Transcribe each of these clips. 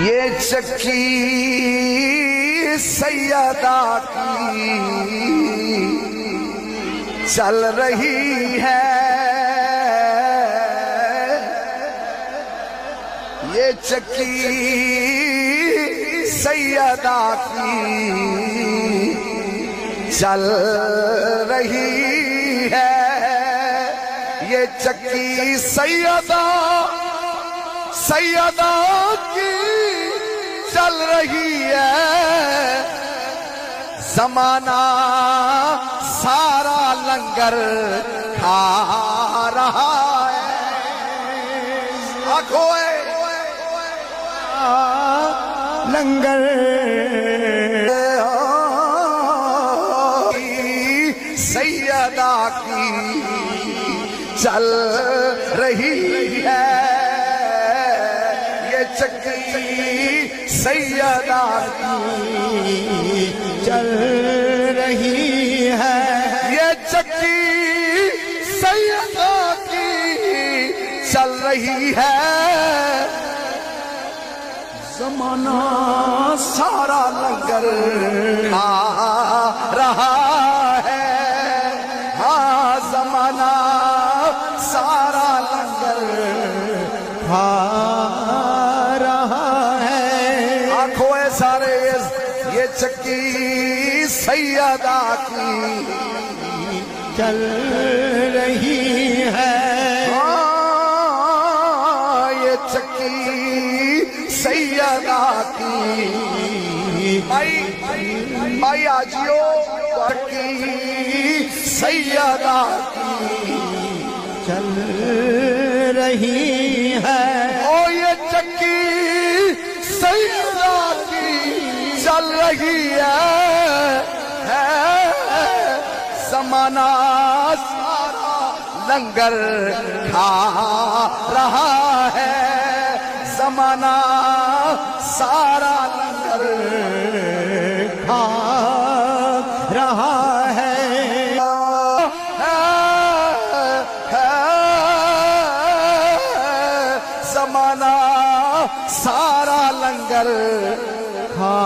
یہ چکی سیدہ کی چل رہی ہے، یہ چکی سیدہ کی چل رہی ہے، یہ چکی سیدہ کی چل رہی ہے، زمانہ سارا لنگر کھا رہا ہے، آنکھوں لنگر سیدہ کی چل رہی ہے، یہ چکی سیدہ کی چل رہی ہے، یہ چکی سیدہ کی چل رہی ہے، زمانہ سارا لنگر کھا رہا ہے، ہاں زمانہ سارا لنگر کھا رہا ہے، آنکھوں سارے یہ چکی سیدہ کی چل رہی ہے، ہاں یہ چکی سیدہ کی بھائی آجیو چکی سیدہ کی چل رہی ہے، او یہ چکی سیدہ کی چل رہی ہے، زمانہ سارا لنگر کھا رہا ہے، زمانہ سارا لنگر کھا رہا ہے، زمانہ سارا لنگر کھا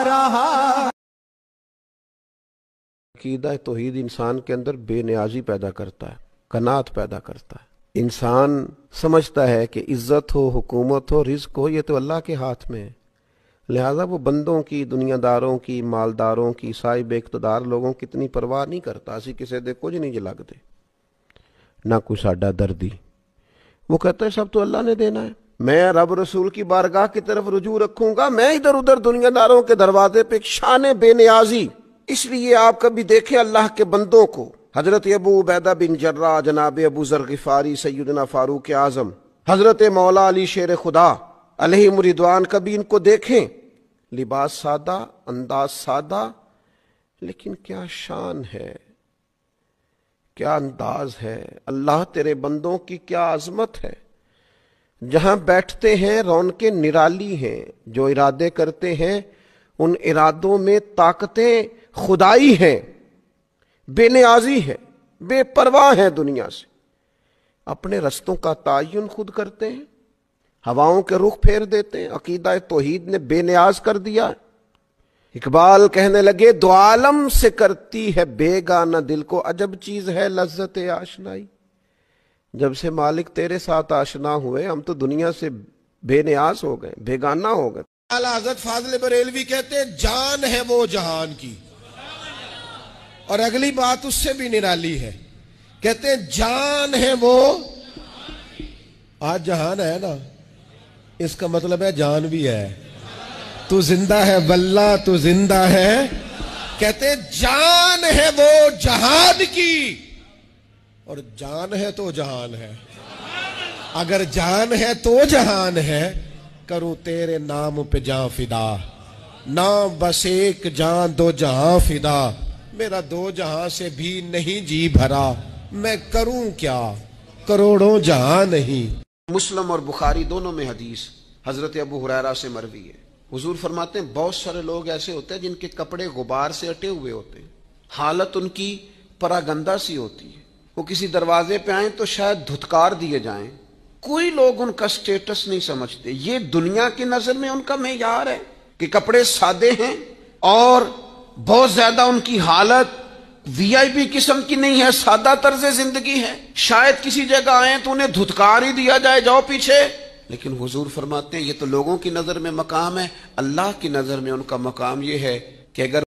رہا۔ عقیدہ توحید انسان کے اندر بے نیازی پیدا کرتا ہے، قناعت پیدا کرتا ہے، انسان سمجھتا ہے کہ عزت ہو، حکومت ہو، رزق ہو، یہ تو اللہ کے ہاتھ میں ہے، لہذا وہ بندوں کی، دنیا داروں کی، مالداروں کی، صاحب اقتدار لوگوں کی اتنی پرواہ نہیں کرتا، اسی کسی دے کچھ نہیں لگتے، نہ کوئی ساڈا دردی، وہ کہتا ہے سب تو اللہ نے دینا ہے، میں رب رسول کی بارگاہ کی طرف رجوع رکھوں گا، میں ادھر ادھر دنیا داروں کے دروازے پہ شان بے نیازی۔ اس لیے آپ کبھی دیکھیں اللہ کے بندوں کو، حضرت ابو عبیدہ بن جراح، جناب ابو ذر غفاری، سیدنا فاروق اعظم، حضرت مولا علی شیر خدا علیہم رضوان، کبھی ان کو دیکھیں، لباس سادہ، انداز سادہ، لیکن کیا شان ہے، کیا انداز ہے، اللہ تیرے بندوں کی کیا عظمت ہے، جہاں بیٹھتے ہیں رونقیں نرالی ہیں، جو ارادے کرتے ہیں ان ارادوں میں طاقتیں خدائی ہیں، بے نیازی ہے، بے پرواہ ہیں دنیا سے، اپنے رستوں کا تعین خود کرتے ہیں، ہواؤں کے رخ پھیر دیتے ہیں، عقیدہ توحید نے بے نیاز کر دیا۔ اقبال کہنے لگے دو عالم سے کرتی ہے بیگانہ دل کو عجب چیز ہے لذت آشنائی، جب سے مالک تیرے ساتھ آشنا ہوئے ہم تو دنیا سے بے نیاز ہو گئے، بیگانہ ہو گئے۔ اعلیٰ حضرت فاضل بریلوی کہتے ہیں جان ہے وہ جہان کی، اور اگلی بات اس سے بھی نرالی ہے، کہتے ہیں جان ہے وہ، آج جہان ہے نا، اس کا مطلب ہے جان بھی ہے، تو زندہ ہے واللہ تو زندہ ہے، کہتے ہیں جان ہے وہ جہان کی، اور جان ہے تو جہان ہے، اگر جان ہے تو جہان ہے، کروں تیرے نام پہ جان فدا، نام بس ایک جان دو جہاں فدا، میرا دو جہاں سے بھی نہیں جی بھرا، میں کروں کیا کروڑوں جہاں نہیں۔ مسلم اور بخاری دونوں میں حدیث حضرت ابو ہریرہ سے مروی ہے، حضور فرماتے ہیں بہت سارے لوگ ایسے ہوتے ہیں جن کے کپڑے غبار سے اٹے ہوئے ہوتے ہیں، حالت ان کی پراگندہ سی ہوتی ہے، وہ کسی دروازے پہ آئیں تو شاید دھتکار دیے جائیں، کوئی لوگ ان کا سٹیٹس نہیں سمجھتے. یہ دنیا کی نظر میں ان کا معیار ہے کہ کپڑے سادے ہیں اور بہت زیادہ ان کی حالت وی آئی پی قسم کی نہیں ہے, سادہ طرز زندگی ہے. شاید کسی جگہ آئیں تو انہیں دھتکار ہی دیا جائے, جاؤ پیچھے. لیکن حضور فرماتے ہیں یہ تو لوگوں کی نظر میں مقام ہے, اللہ کی نظر میں ان کا مقام یہ ہے کہ اگر